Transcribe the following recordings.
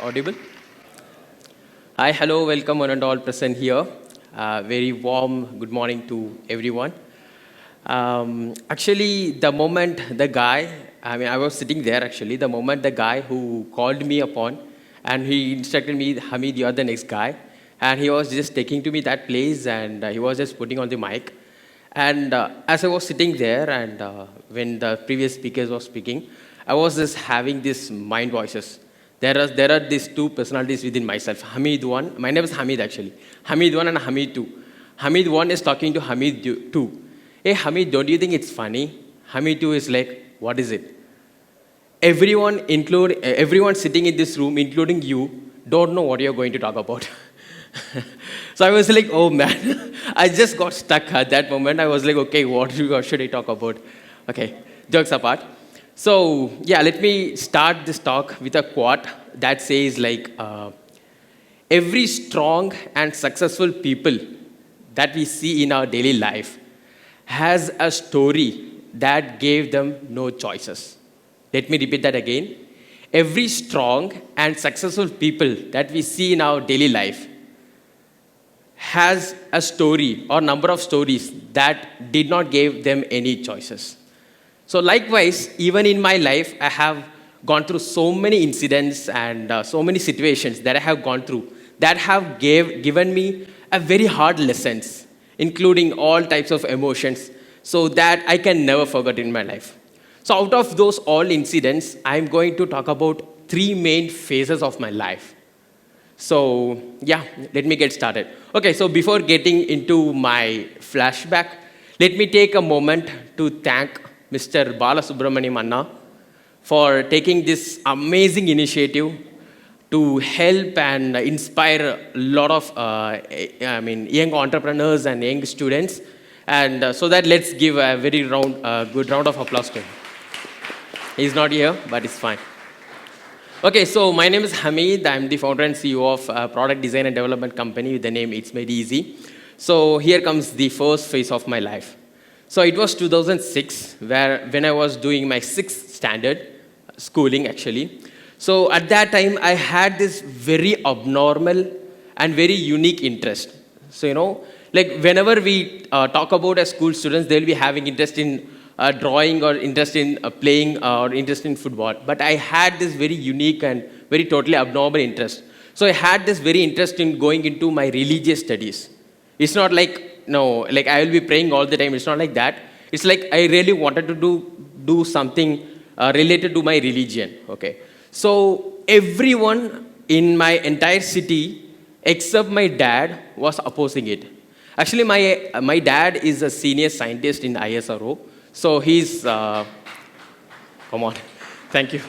audible? Hi, hello, welcome one and all present here. Very warm good morning to everyone. Actually, the moment the guy, I was sitting there actually, the moment the guy who called me upon and he instructed me, Hameed, you're the next guy. And he was just taking to me that place and he was just putting on the mic. And as I was sitting there and when the previous speakers were speaking, I was just having these mind voices. There are these two personalities within myself. Hameed 1, my name is Hameed actually. Hameed 1 and Hameed 2. Hameed 1 is talking to Hameed 2. Hey Hameed, don't you think it's funny? Hameed 2 is like, what is it? Everyone sitting in this room, including you, don't know what you're going to talk about. So I was like, oh man, I just got stuck at that moment. I was like, okay, what should I talk about? Okay, jokes apart. So yeah, let me start this talk with a quote that says like, every strong and successful people that we see in our daily life has a story that gave them no choices. Let me repeat that again. Every strong and successful people that we see in our daily life has a story or number of stories that did not give them any choices. So likewise, even in my life, I have gone through so many incidents and so many situations that I have gone through that have given me a very hard lessons, including all types of emotions, so that I can never forget in my life. So out of those all incidents, I'm going to talk about three main phases of my life. So yeah, let me get started. Okay, so before getting into my flashback, let me take a moment to thank Mr. Bala Subramaniam Anna for taking this amazing initiative to help and inspire a lot of young entrepreneurs and young students. And so that let's give a very good round of applause to him. He's not here, but it's fine. Okay, so my name is Hameed. I'm the founder and CEO of a product design and development company with the name itsmadeEZy. So here comes the first phase of my life. So it was 2006, when I was doing my 6th standard schooling, actually. So at that time, I had this very abnormal and very unique interest. So, like whenever we talk about as school students, they'll be having interest in drawing or interest in playing or interest in football. But I had this very unique and very totally abnormal interest. So I had this very interest in going into my religious studies. It's not like, no, like I will be praying all the time. It's not like that. It's like I really wanted to do something related to my religion. Okay. So everyone in my entire city, except my dad, was opposing it. Actually, my dad is a senior scientist in ISRO. So he's, come on, thank you.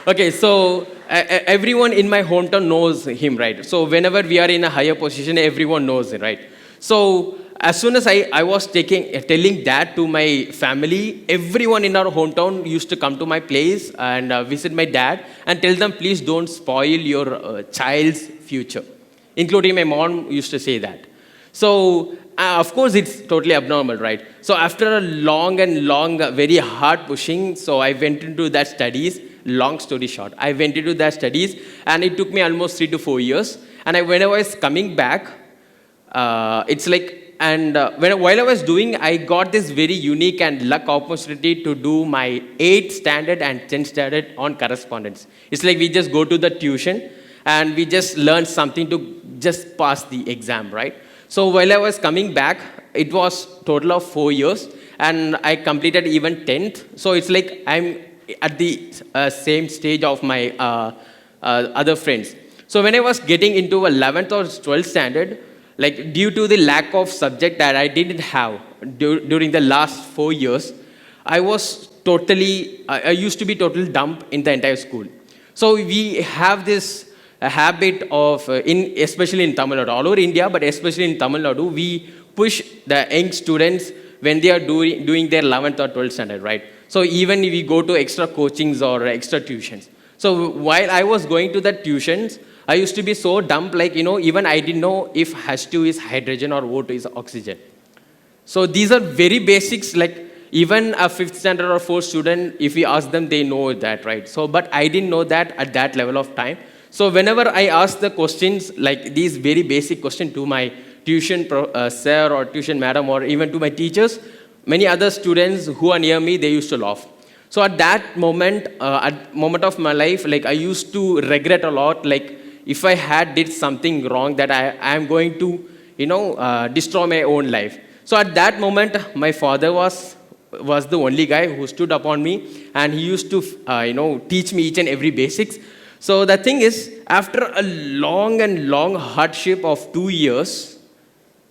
Okay, so everyone in my hometown knows him, right? So whenever we are in a higher position, everyone knows it, right? So as soon as I was telling that to my family, everyone in our hometown used to come to my place and visit my dad and tell them, please don't spoil your child's future. Including my mom used to say that. So of course, it's totally abnormal, right? So after a long, very hard pushing, so I went into that studies. Long story short, I went into that studies, and it took me almost 3 to 4 years. And when I was coming back, it's like, and while I was doing, I got this very unique and luck opportunity to do my 8th standard and 10th standard on correspondence. It's like we just go to the tuition, and we just learn something to just pass the exam, right? So while I was coming back, it was total of 4 years, and I completed even 10th. So it's like I'm at the same stage of my other friends. So when I was getting into 11th or 12th standard, like due to the lack of subject that I didn't have during the last 4 years, I used to be totally dumb in the entire school. So we have this a habit of, especially in Tamil Nadu, all over India, but especially in Tamil Nadu, we push the young students when they are doing their 11th or 12th standard, right? So even if we go to extra coachings or extra tuitions. So while I was going to the tuitions, I used to be so dumb, like, even I didn't know if H2 is hydrogen or O2 is oxygen. So these are very basics, like even a 5th standard or 4th student, if we ask them, they know that, right? So, but I didn't know that at that level of time. So whenever I ask the questions, like these very basic questions to my sir or tuition madam or even to my teachers, many other students who are near me, they used to laugh. So at moment of my life, like I used to regret a lot, like if I had did something wrong that I am going to, destroy my own life. So at that moment, my father was the only guy who stood upon me, and he used to, teach me each and every basics. So the thing is, after a long and long hardship of 2 years,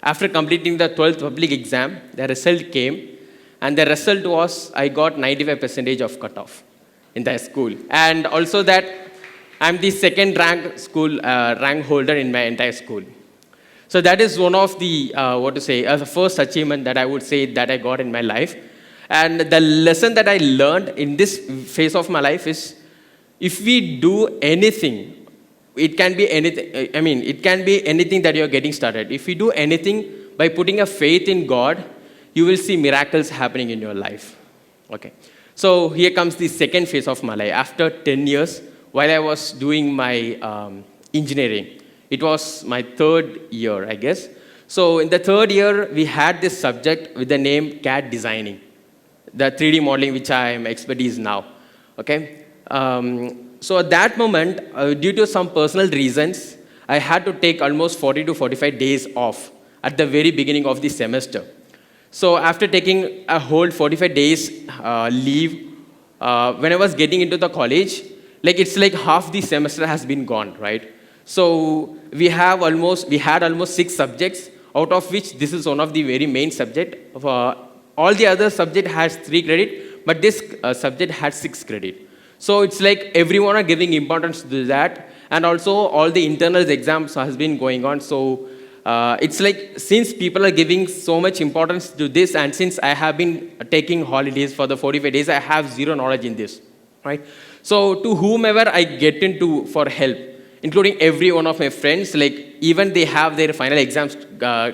after completing the 12th public exam, the result came, and the result was I got 95% of cutoff in the school, and also that I'm the second rank holder in my entire school. So that is one of the the first achievement that I would say that I got in my life, and the lesson that I learned in this phase of my life is, if we do anything, it can be anything. I mean, it can be anything that you're getting started. If you do anything by putting a faith in God, you will see miracles happening in your life. Okay. So here comes the second phase of my life. After 10 years, while I was doing my engineering, it was my third year, I guess. So in the third year, we had this subject with the name CAD designing, the 3D modeling, which I am expertise now. Okay. So at that moment, due to some personal reasons, I had to take almost 40 to 45 days off at the very beginning of the semester. So after taking a whole 45 days leave, when I was getting into the college, like it's like half the semester has been gone, right? So we had almost 6 subjects, out of which this is one of the very main subject. All the other subject has 3 credit, but this subject had 6 credit. So it's like everyone are giving importance to that, and also all the internal exams has been going on. So it's like, since people are giving so much importance to this, and since I have been taking holidays for the 45 days, I have zero knowledge in this, right? So to whomever I get into for help, including every one of my friends, like even they have their final exams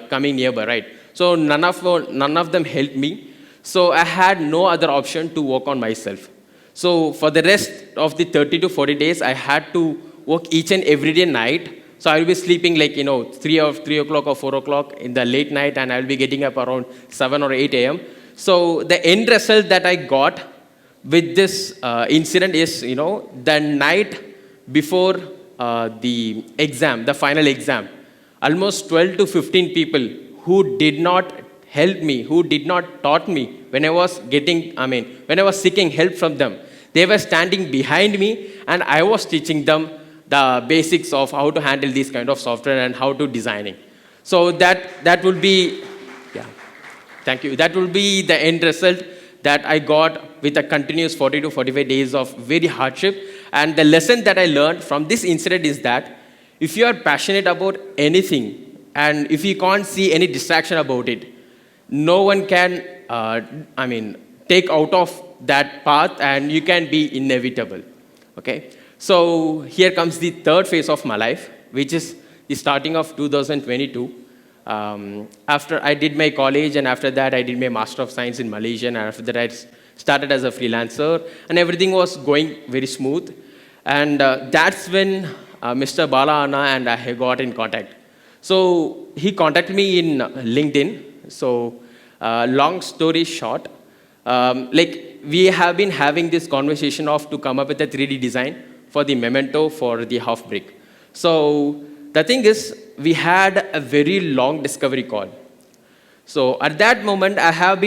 coming nearby, right? So none of them helped me. So I had no other option to work on myself. So for the rest of the 30 to 40 days, I had to work each and every day night. So I will be sleeping like, 3 o'clock or 4 o'clock in the late night, and I will be getting up around 7 or 8 a.m. So the end result that I got with this incident is, the night before the exam, the final exam, almost 12 to 15 people who did not help me, who did not taught me when I was seeking help from them, they were standing behind me, and I was teaching them the basics of how to handle this kind of software and how to designing. So that will be, yeah, thank you. That will be the end result that I got with a continuous 40 to 45 days of very hardship. And the lesson that I learned from this incident is that if you are passionate about anything, and if you can't see any distraction about it, no one can, take out of that path, and you can be inevitable. Okay. So here comes the third phase of my life, which is the starting of 2022. After I did my college, and after that I did my Master of Science in Malaysia, and after that I started as a freelancer, and everything was going very smooth. And that's when Mr. Bala Anna and I got in contact. So he contacted me in LinkedIn. So long story short, we have been having this conversation of to come up with a 3D design for the memento for the half brick. So the thing is, we had a very long discovery call. So at that moment, I have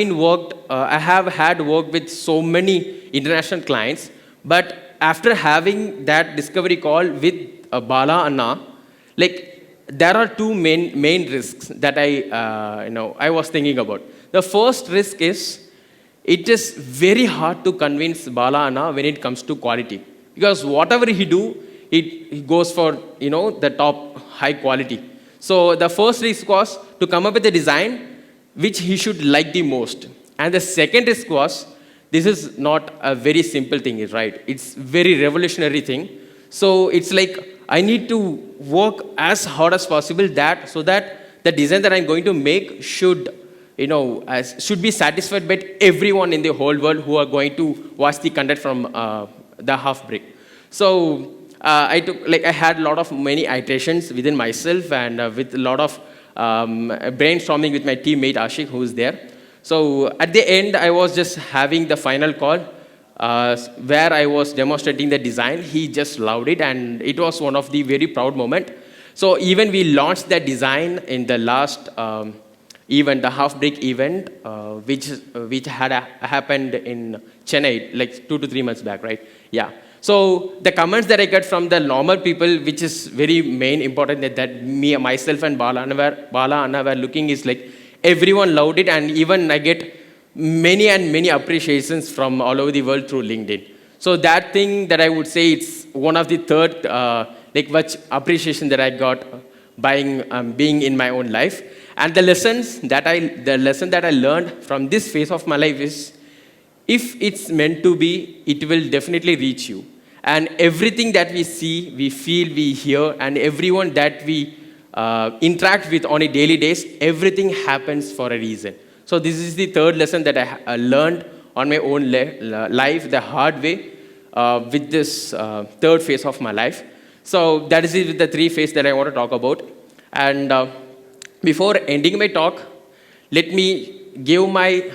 had worked with so many international clients, but after having that discovery call with Bala Anna, there are 2 main risks that I was thinking about. The first risk is, it is very hard to convince Bala Anna when it comes to quality, because whatever he do, he goes for the top high quality. So the first risk was to come up with a design which he should like the most, and the second risk was, this is not a very simple thing, right? It's very revolutionary thing. So it's like I need to work as hard as possible so that the design that I'm going to make should be satisfied by everyone in the whole world who are going to watch the content from the half brick. So I had a lot of many iterations within myself and with a lot of brainstorming with my teammate Ashik, who's there. So at the end, I was just having the final call where I was demonstrating the design. He just loved it, and it was one of the very proud moment. So even we launched that design in the last event, the half-break event, which had happened in Chennai, like 2 to 3 months back, right? Yeah. So the comments that I get from the normal people, which is very main important, that me, myself, and Bala Anna were looking is like everyone loved it, and even I get many and many appreciations from all over the world through LinkedIn. So that thing that I would say it's one of the third much appreciation that I got being in my own life. And the lesson that I learned from this phase of my life is, if it's meant to be, it will definitely reach you. And everything that we see, we feel, we hear, and everyone that we interact with on a daily basis, everything happens for a reason. So this is the third lesson that I learned on my own life, the hard way, with this third phase of my life. So that is the three phases that I want to talk about. And before ending my talk, let me give my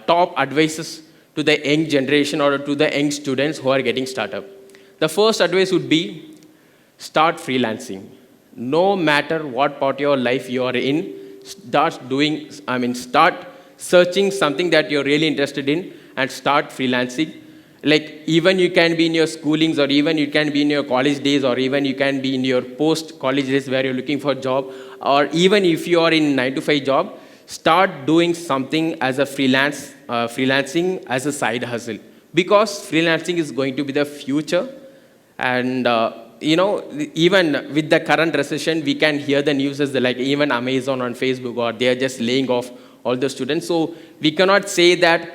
top advices to the young generation or to the young students who are getting started. The first advice would be, start freelancing. No matter what part of your life you are in, start searching something that you're really interested in and start freelancing. Like, even you can be in your schoolings, or even you can be in your college days, or even you can be in your post-college days where you're looking for a job, or even if you are in 9-to-5 job, start doing something as a freelancing as a side hustle. Because freelancing is going to be the future. And, even with the current recession, we can hear the news as like even Amazon on Facebook, or they are just laying off all the students. So we cannot say that,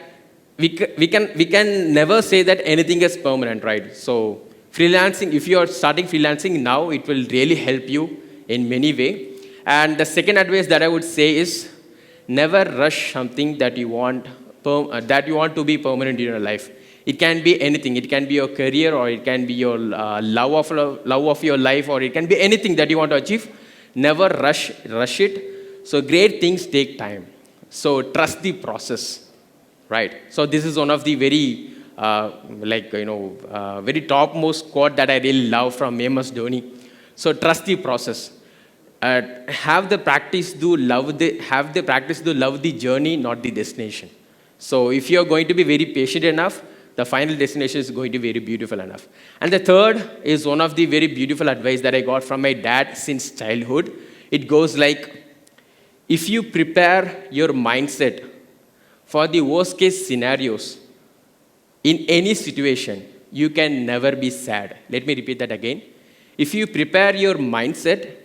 we can never say that anything is permanent, right? So freelancing, if you are starting freelancing now, it will really help you in many ways. And the second advice that I would say is, never rush something that you want to be permanent in your life. It can be anything. It can be your career, or it can be your love of your life, or it can be anything that you want to achieve. Never rush it. So great things take time. So trust the process. Right. So this is one of the very, very topmost quote that I really love from MS Dhoni. So trust the process. Have the practice to love the journey, not the destination. So if you are going to be very patient enough, the final destination is going to be very beautiful enough. And the third is one of the very beautiful advice that I got from my dad since childhood. It goes like, if you prepare your mindset for the worst case scenarios, in any situation, you can never be sad. Let me repeat that again. If you prepare your mindset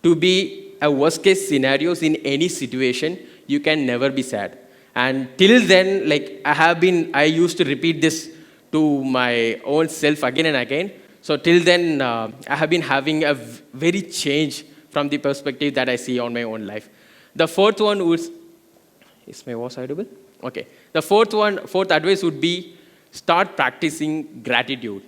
to be a worst case scenarios in any situation, you can never be sad. And till then, I used to repeat this to my own self again and again. So till then, I have been having a very change from the perspective that I see on my own life. The fourth one was, is my voice audible? Okay. The fourth advice would be, start practicing gratitude.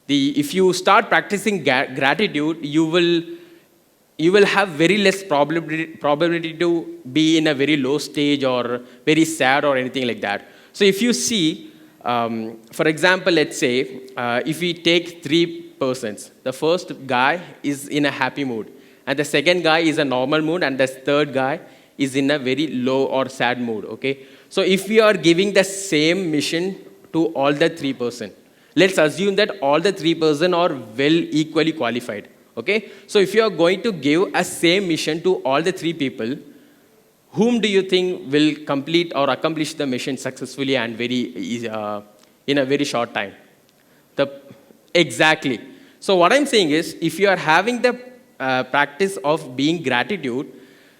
If you start practicing gratitude, you will have very less probability to be in a very low stage or very sad or anything like that. So if you see, for example, let's say, if we take 3 persons, the first guy is in a happy mood, and the second guy is a normal mood, and the third guy is in a very low or sad mood, okay? So if we are giving the same mission to all the 3 persons, let's assume that all the 3 persons are equally qualified, okay? So if you are going to give a same mission to all the 3 people, whom do you think will complete or accomplish the mission successfully and in a very short time? Exactly. So what I'm saying is, if you are having the practice of being gratitude,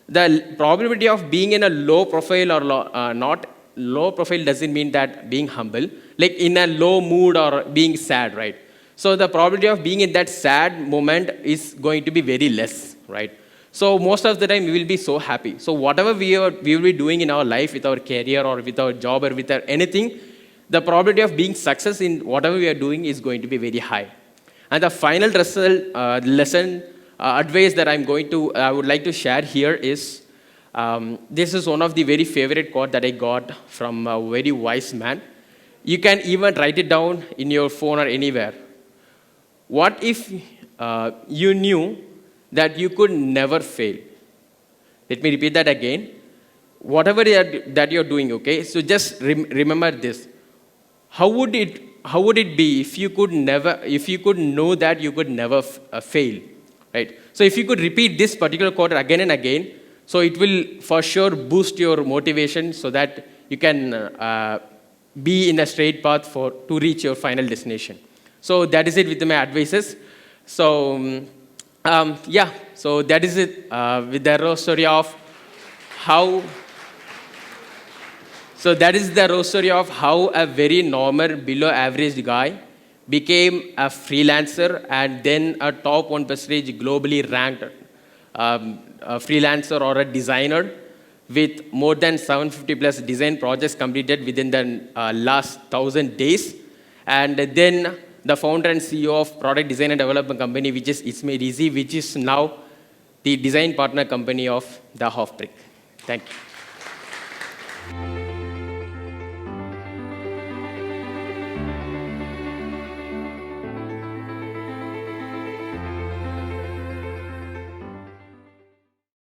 the probability of being in a low profile or not low profile doesn't mean that being humble, like in a low mood or being sad, right? So the probability of being in that sad moment is going to be very less, right? So most of the time we will be so happy. So whatever we will be doing in our life with our career or with our job or with our anything, the probability of being success in whatever we are doing is going to be very high. And the final lesson advice that I would like to share here is, this is one of the very favorite quote that I got from a very wise man. You can even write it down in your phone or anywhere. What if you knew that you could never fail? Let me repeat that again. Whatever that you're doing, okay? So just remember this. How would it be if you could know that you could never fail, right? So if you could repeat this particular quote again and again, so it will for sure boost your motivation so that you can be in a straight path to reach your final destination. So that is it with my advices. So yeah, so that is it with the raw story of how. So that is the raw story of how a very normal, below average guy became a freelancer and then a top 1% globally ranked a freelancer or a designer with more than 750 plus design projects completed within the last 1,000 days. And then the founder and CEO of product design and development company, which is itsmadeEZy, which is now the design partner company of the Half Brick. Thank you.